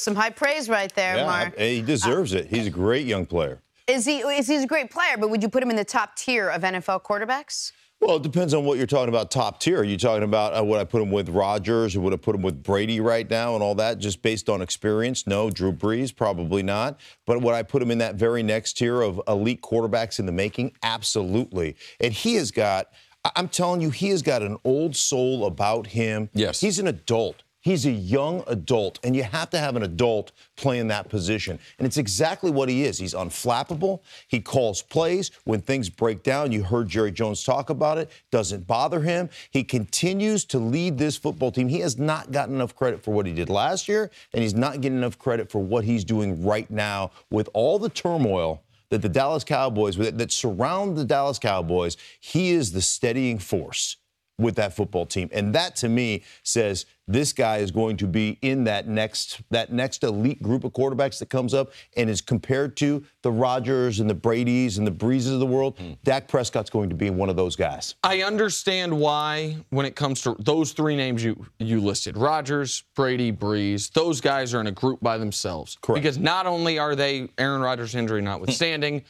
Some high praise right there, Mark. He deserves it. He's a great young player. He's a great player, but would you put him in the top tier of NFL quarterbacks? Well, it depends on what you're talking about top tier. Are you talking about would I put him with Rodgers or would I put him with Brady right now and all that just based on experience? No. Drew Brees? Probably not. But would I put him in that very next tier of elite quarterbacks in the making? Absolutely. And he has got, I'm telling you, he has got an old soul about him. Yes. He's an adult. He's a young adult, and you have to have an adult playing that position. And it's exactly what he is. He's unflappable. He calls plays. When things break down, you heard Jerry Jones talk about it, doesn't bother him. He continues to lead this football team. He has not gotten enough credit for what he did last year, and he's not getting enough credit for what he's doing right now with all the turmoil that the Dallas Cowboys, that surround the Dallas Cowboys. He is the steadying force with that football team. And that, to me, says this guy is going to be in that next elite group of quarterbacks that comes up and is compared to the Rodgers and the Bradys and the Breezes of the world. Dak Prescott's going to be one of those guys. I understand why when it comes to those three names you listed, Rodgers, Brady, Breeze, those guys are in a group by themselves. Correct. Because not only are they, Aaron Rodgers' injury notwithstanding,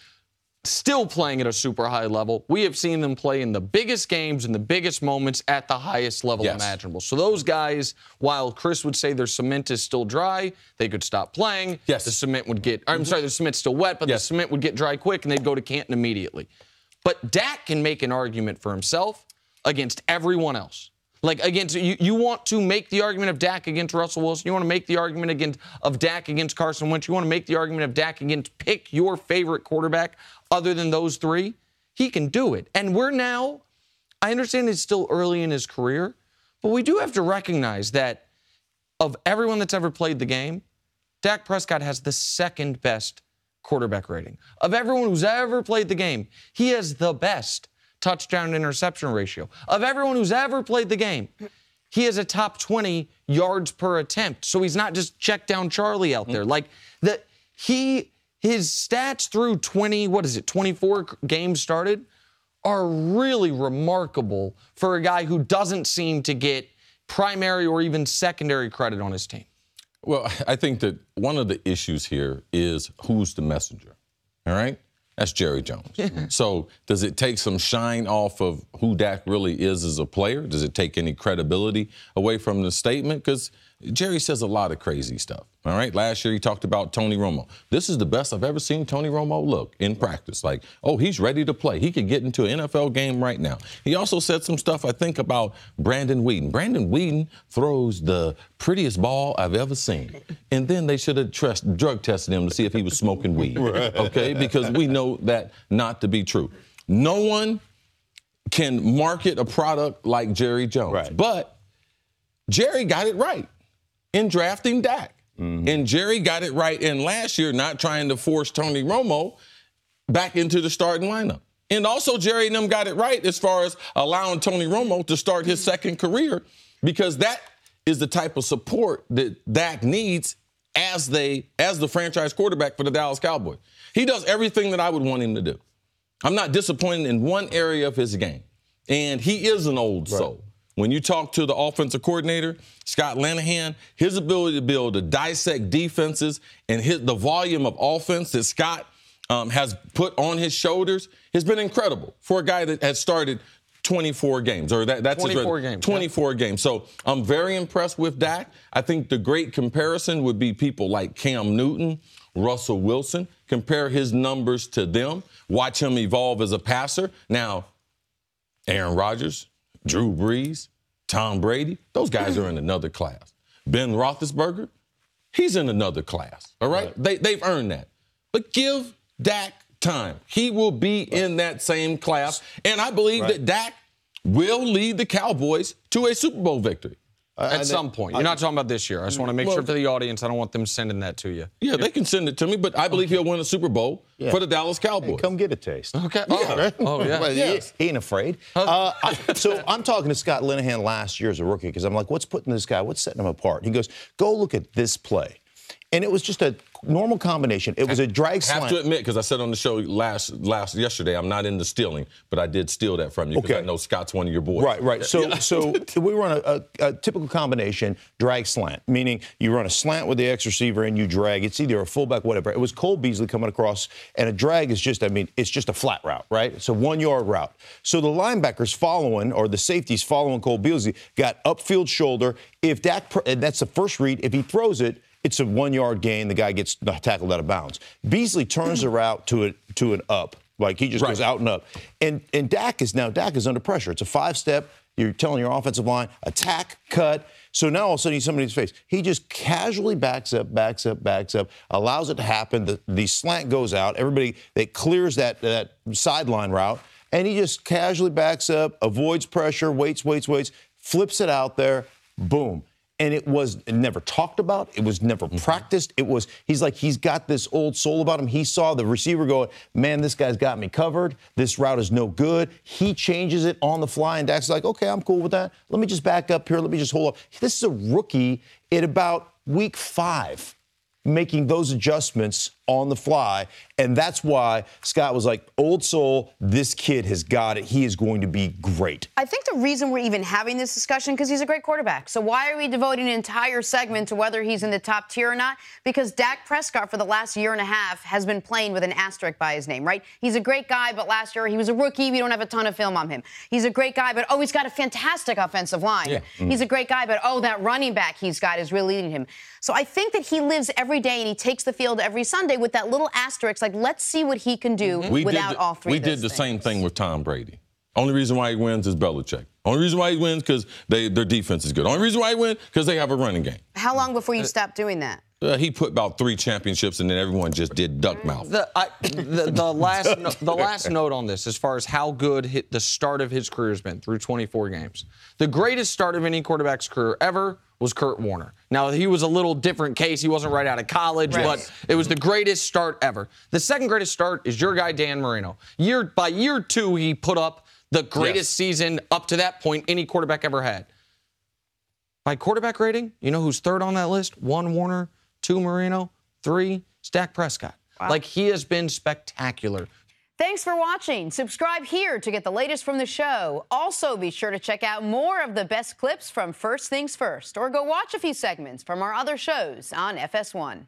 still playing at a super high level. We have seen them play in the biggest games and the biggest moments at the highest level imaginable. So those guys, while Cris would say their cement is still dry, they could stop playing. Yes. The cement would get, I'm sorry, the cement's still wet, but the cement would get dry quick and they'd go to Canton immediately. But Dak can make an argument for himself against everyone else. Like, against, you want to make the argument of Dak against Russell Wilson. You want to make the argument of Dak against Carson Wentz. You want to make the argument of Dak against pick your favorite quarterback other than those three. He can do it. And we're now, I understand it's still early in his career, but we do have to recognize that of everyone that's ever played the game, Dak Prescott has the second best quarterback rating. Of everyone who's ever played the game, he has the best touchdown interception ratio. Of everyone who's ever played the game, he has a top 20 yards per attempt. So he's not just check down Charlie out there. Like his stats through 24 games started are really remarkable for a guy who doesn't seem to get primary or even secondary credit on his team. Well, I think that one of the issues here is who's the messenger, all right? That's Jerry Jones. So does it take some shine off of who Dak really is as a player? Does it take any credibility away from the statement? Because Jerry says a lot of crazy stuff, all right? Last year he talked about Tony Romo. This is the best I've ever seen Tony Romo look in practice. Like, oh, he's ready to play. He could get into an NFL game right now. He also said some stuff, I think, about Brandon Weeden. Brandon Weeden throws the prettiest ball I've ever seen. And then they should have drug tested him to see if he was smoking weed, okay? Because we know that not to be true. No one can market a product like Jerry Jones. Right. But Jerry got it right in drafting Dak. And Jerry got it right in last year, not trying to force Tony Romo back into the starting lineup. And also Jerry and them got it right as far as allowing Tony Romo to start his second career, because that is the type of support that Dak needs as the franchise quarterback for the Dallas Cowboys. He does everything that I would want him to do. I'm not disappointed in one area of his game. And he is an old soul. When you talk to the offensive coordinator, Scott Linehan, his ability to be able to dissect defenses and hit the volume of offense that Scott has put on his shoulders has been incredible for a guy that has started 24 games. Or that's 24 games. 24 games. So I'm very impressed with Dak. I think the great comparison would be people like Cam Newton, Russell Wilson. Compare his numbers to them. Watch him evolve as a passer. Now, Aaron Rodgers, Drew Brees, Tom Brady, those guys are in another class. Ben Roethlisberger, he's in another class, all right? They've earned that. But give Dak time. He will be in that same class, and I believe that Dak will lead the Cowboys to a Super Bowl victory. At some point. You're not talking about this year. I just want to make sure for the audience, I don't want them sending that to you. Yeah, they can send it to me, but I believe he'll win a Super Bowl for the Dallas Cowboys. Hey, come get a taste. Okay. He ain't afraid. So I'm talking to Scott Linehan last year as a rookie because I'm like, what's setting him apart? He goes, go look at this play. And it was just a normal combination. It was a drag slant. I have to admit, because I said on the show yesterday, I'm not into stealing, but I did steal that from you because I know Scott's one of your boys. Right. So we run a typical combination drag slant, meaning you run a slant with the X receiver and you drag. It's either a fullback, whatever. It was Cole Beasley coming across, and a drag is just, it's just a flat route, right? It's a 1-yard route. So the linebackers following, or the safeties following Cole Beasley, got upfield shoulder. If that's the first read. If he throws it, it's a 1-yard gain. The guy gets tackled out of bounds. Beasley turns the route to an up. Like he just goes out and up. And Dak is under pressure. It's a 5-step. You're telling your offensive line, attack, cut. So now all of a sudden he's somebody's face. He just casually backs up, allows it to happen. The slant goes out. Everybody, that clears that sideline route. And he just casually backs up, avoids pressure, waits, flips it out there, boom. And it was never talked about. It was never practiced. He's got this old soul about him. He saw the receiver going, man, this guy's got me covered. This route is no good. He changes it on the fly, and Dak's like, okay, I'm cool with that. Let me just back up here. Let me just hold up. This is a rookie at about week 5 making those adjustments on the fly. And that's why Scott was like, old soul, this kid has got it. He is going to be great. I think the reason we're even having this discussion, because he's a great quarterback. So why are we devoting an entire segment to whether he's in the top tier or not? Because Dak Prescott for the last year and a half has been playing with an asterisk by his name, right? He's a great guy, but last year he was a rookie. We don't have a ton of film on him. He's a great guy, but he's got a fantastic offensive line. Yeah. He's a great guy, but that running back he's got is really leading him. So I think that he lives every day and he takes the field every Sunday with that little asterisk, like, let's see what he can do without all three of those things. We did the same thing with Tom Brady. Only reason why he wins is Belichick. Only reason why he wins because their defense is good. Only reason why he wins because they have a running game. How long before you stopped doing that? He put about 3 championships, and then everyone just did duck mouth. The last note on this, as far as how good the start of his career has been through 24 games. The greatest start of any quarterback's career ever was Kurt Warner. Now, he was a little different case. He wasn't right out of college, but it was the greatest start ever. The second greatest start is your guy, Dan Marino. By year 2, he put up the greatest season up to that point any quarterback ever had. By quarterback rating, you know who's third on that list? 1, Warner. 2, Marino. 3, Dak Prescott. Wow. Like, he has been spectacular. Thanks for watching. Subscribe here to get the latest from the show. Also, be sure to check out more of the best clips from First Things First, or go watch a few segments from our other shows on FS1.